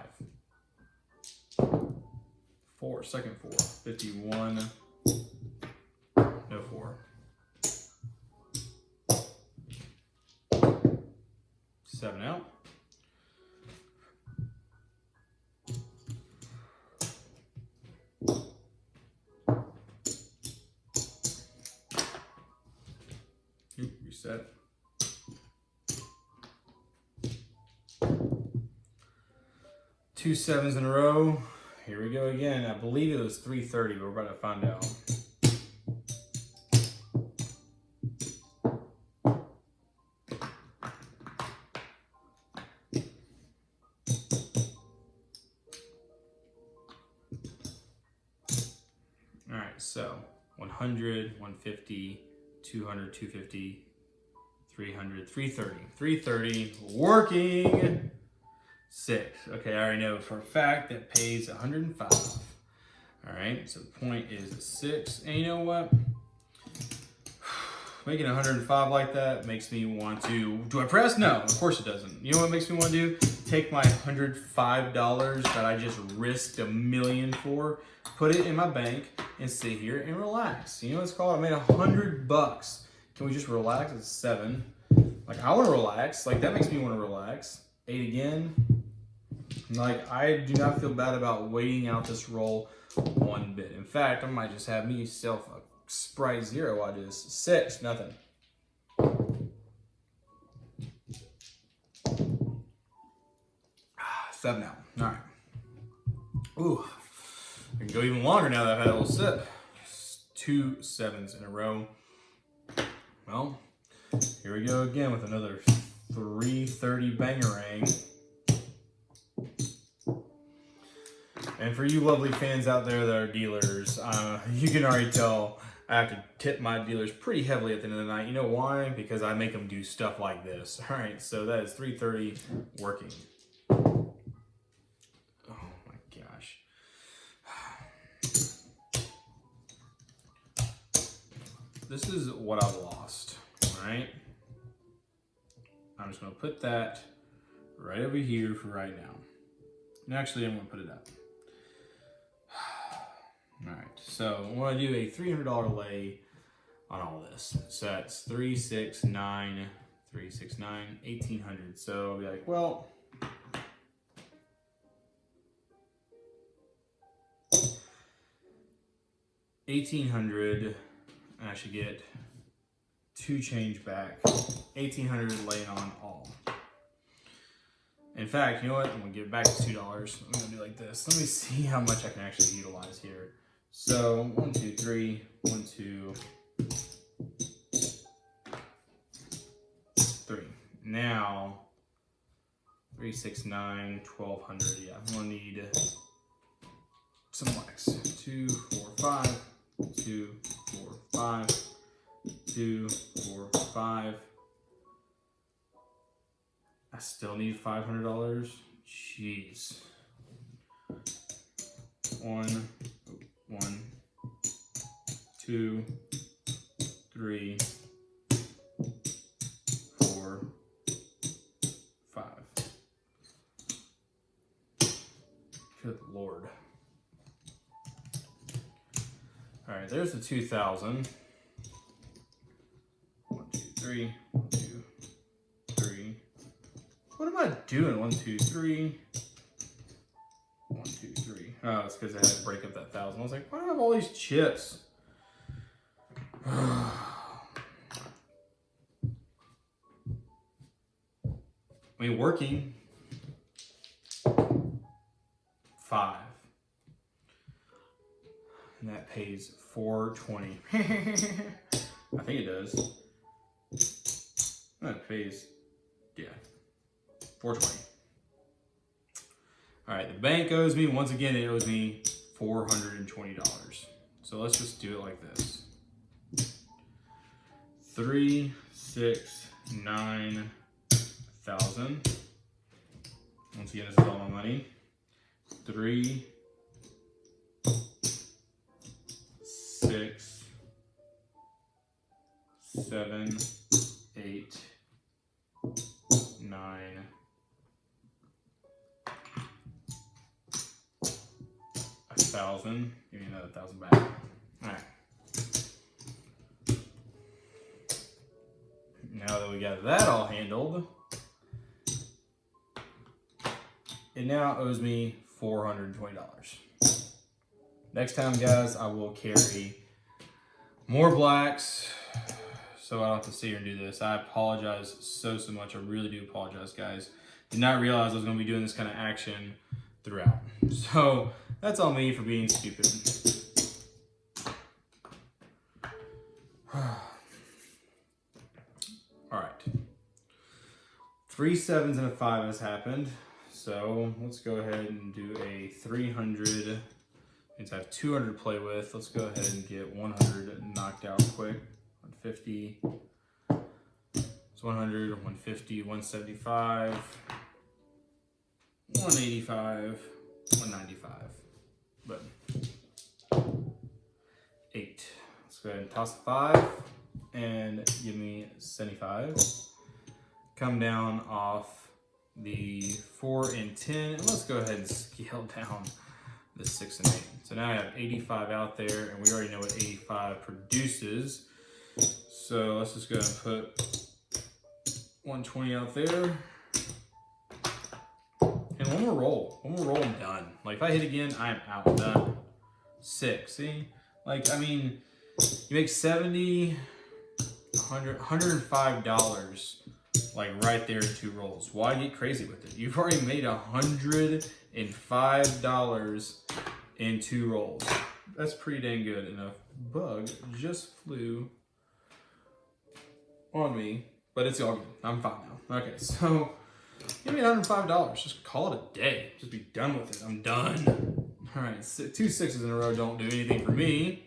4, second 4. 51. No 4. 7 out. Reset. Two 7s in a row. Here we go again. I believe it was 330, but we're about to find out. All right, so 100, 150, 200, 250, 300, 330. 330, working. 6. Okay, I already know for a fact that pays 105. All right, so the point is 6. And you know what? Making 105 like that makes me want to, do I press? No, of course it doesn't. You know what makes me want to do? Take my $105 that I just risked $1 million for, put it in my bank, and sit here and relax. You know what it's called? I made $100. Can we just relax? It's 7. Like, I want to relax. Like, that makes me want to relax. 8 again. Like, I do not feel bad about waiting out this roll one bit. In fact, I might just have me self a Sprite 0 while I do this. 6, nothing. 7 now. All right. Ooh, I can go even longer now that I've had a little sip. 2 7s in a row. Well, here we go again with another 330 bangarang. And for you lovely fans out there that are dealers, you can already tell I have to tip my dealers pretty heavily at the end of the night. You know why? Because I make them do stuff like this. All right, so that is 330 working. Oh my gosh. This is what I've lost, all right? I'm just gonna put that right over here for right now. And actually, I'm gonna put it up. All right, so I'm gonna do a $300 lay on all this. So that's 369, 369, 1,800. So I'll be like, well, $1,800, and I should get 2 change back. 1,800 laying on all. In fact, you know what? I'm gonna give it back to $2. I'm gonna do like this. Let me see how much I can actually utilize here. So 1, 2, 3, 1, 2, 3. Now 3, 6, 9, 1200. Yeah, I'm gonna need some wax. 2, 4, 5, 2, 4, 5, 2, 4, 5. I still need $500. Jeez. 1, 2, 3, 4, 5. Good Lord. All right, there's the 2,000. 1, 2, 3. 1, 2, 3. What am I doing? 1, 2, 3. 1, 2, 3. Oh, it's because I had to break up that 1,000. I was like, why do I have all these chips? I mean, working. 5. And that pays $4.20. I think it does. That pays, yeah, $4.20. All right, the bank owes me, once again, it owes me $420. So let's just do it like this. 3, 6, 9, 1,000. Once again, this is all my money. 3, 6, 7, 8, 9, 1,000. Give me another 1,000 back. All right. Now that we got that all handled, it now owes me $420. Next time, guys, I will carry more blacks so I don't have to sit here and do this. I apologize so much. I really do apologize, guys. Did not realize I was going to be doing this kind of action throughout. So that's all me for being stupid. All right. 3 7s and a 5 has happened. So let's go ahead and do a 300. Since I have 200 to play with, let's go ahead and get 100 knocked out quick. 150. It's 100, 150, 175, 185, 195. But 8. Let's go ahead and toss a 5 and give me 75. Come down off the 4 and 10, and let's go ahead and scale down the 6 and 8. So now I have 85 out there, and we already know what 85 produces. So let's just go ahead and put 120 out there. And one more roll. One more roll, I'm done. Like, if I hit again, I am out. Done. 6. See? Like, I mean, you make $70, $100, $105, like, right there in 2 rolls. Why get crazy with it? You've already made $105 in 2 rolls. That's pretty dang good. And a bug just flew on me, but it's all good. I'm fine now. Okay, so give me $105. Just call it a day. Just be done with it. I'm done. All right, 2 6s in a row don't do anything for me.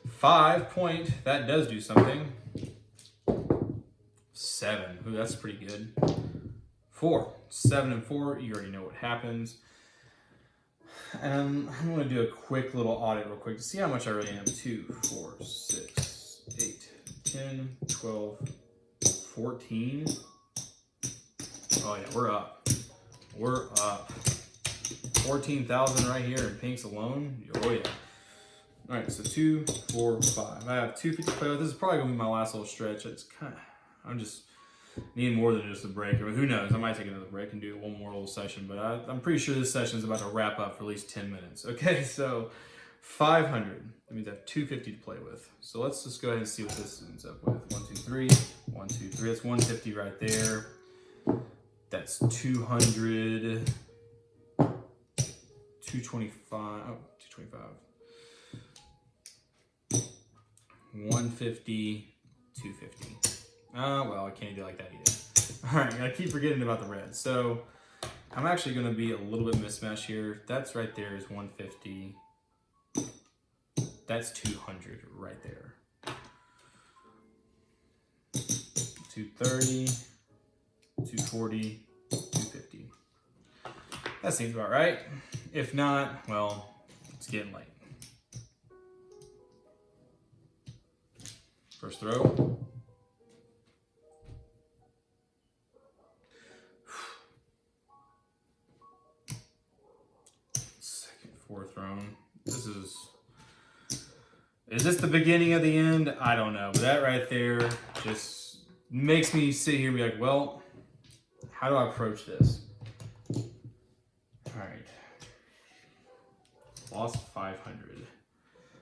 5 point, that does do something. 7, ooh, that's pretty good. 4, 7 and 4, you already know what happens. And I'm gonna do a quick little audit real quick to see how much I really am. 2, 4, 6, 8, 10, 12, 14. Oh yeah, we're up. We're up. 14,000 right here in pinks alone. Oh yeah. All right, so 2, 4, 5. I have 250 to play with. This is probably gonna be my last little stretch. It's kind of, I'm just needing more than just a break. I mean, who knows? I might take another break and do one more little session, but I'm pretty sure this session is about to wrap up for at least 10 minutes. Okay, so 500. That means I have 250 to play with. So let's just go ahead and see what this ends up with. 1, 2, 3. 1, 2, 3. That's 150 right there. That's 200, 225, oh, 225, 150, 250. Well, I can't do like that either. All right, I keep forgetting about the red. So I'm actually going to be a little bit mismatched here. That's right there is 150. That's 200 right there. 230, 240, 250. That seems about right. If not, well, it's getting late. First throw. Second, fourth thrown. Is this the beginning of the end? I don't know. But that right there just makes me sit here and be like, well, how do I approach this? All right. Lost 500.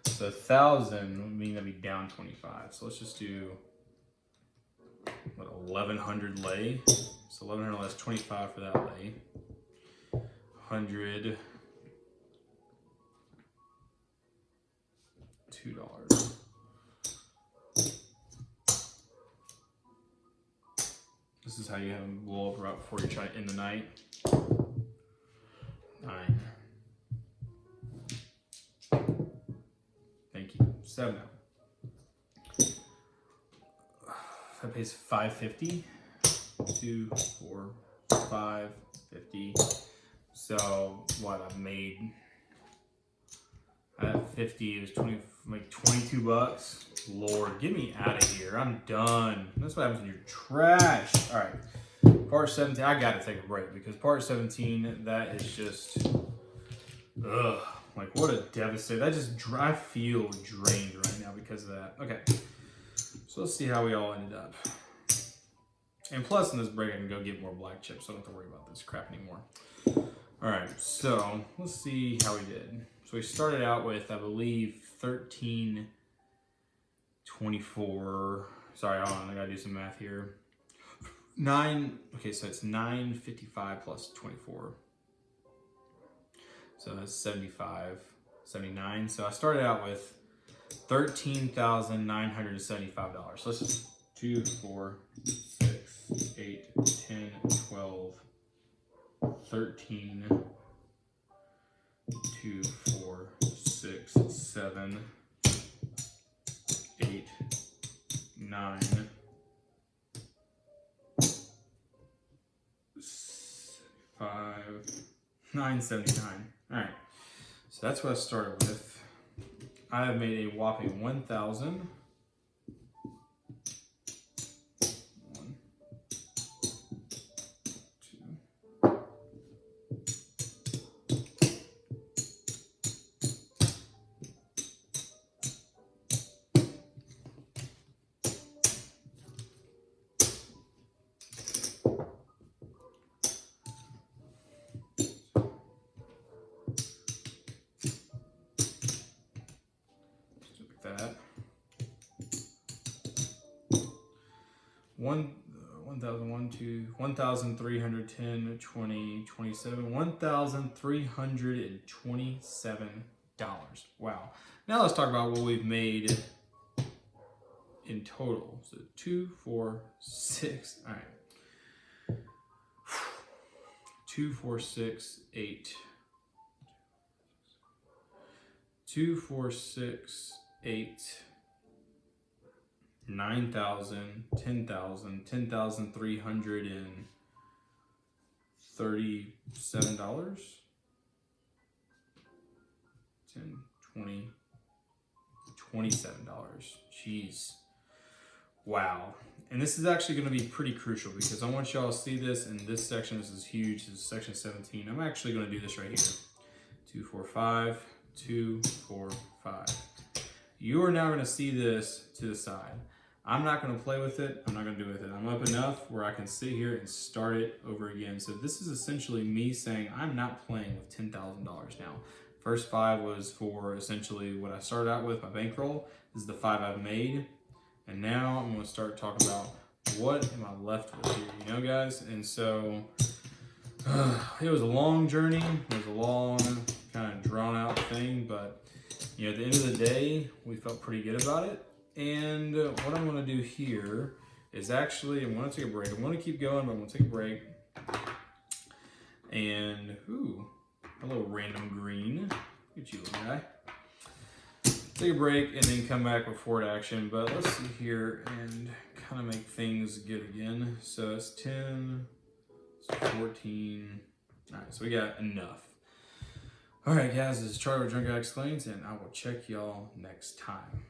So 1,000 would mean I'd be down 25. So let's just do, what, 1,100 lay? So 1,100 less 25 for that lay. 100. $2. This is how you have them blow up right before you try to end the night. 9. Thank you. 7. That pays $5.50. 2, 4, 5, 50. So what I've made. At 50, it was 20, like 22 bucks. Lord, get me out of here. I'm done. That's what happens when you're trash. All right, part 17. I gotta take a break because part 17, that is just, ugh. Like what a devastating. That just, I feel drained right now because of that. Okay, so let's see how we all ended up. And plus, in this break, I can go get more black chips, so I don't have to worry about this crap anymore. All right, so let's see how we did. So we started out with, I believe, 1324. Sorry, hold on, I gotta do some math here. 9, okay, so it's 955 plus 24. So that's 75, 79. So I started out with $13,975. So let's just 2, 4, 6, 8, 10, 12, 13, 2, 4, 6, 7, 8, 9, 5, 979. All right, so that's what I started with. I have made a whopping 1,000. 1, 2. That 1,310, 20, 27, $1,327. Wow. Now let's talk about what we've made in total. So 2, 4, 6. All right. 2, 4, 6, 8. 2, 4, 6, 8. 9,000, 10,000, $10,337. 10, 20, $27. Jeez. Wow. And this is actually going to be pretty crucial because I want y'all to see this in this section. This is huge. This is section 17. I'm actually going to do this right here. 2, 4, 5, 2, 4, 5. You are now going to see this to the side. I'm not going to play with it. I'm not going to do with it. I'm up enough where I can sit here and start it over again. So this is essentially me saying I'm not playing with $10,000 now. First 5 was for essentially what I started out with, my bankroll. This is the 5 I've made. And now I'm going to start talking about what am I left with here, you know, guys? And so it was a long journey. It was a long, kind of drawn out thing, but you know, at the end of the day, we felt pretty good about it. And what I'm going to do here is actually, I'm going to take a break. I'm going to keep going, but I'm going to take a break. And, ooh, a little random green. Look at you, little guy. Take a break and then come back with forward action. But let's see here and kind of make things good again. So it's 10, it's 14. All right, so we got enough. All right, guys, this is Charlie with Drunk Guy Explains, and I will check y'all next time.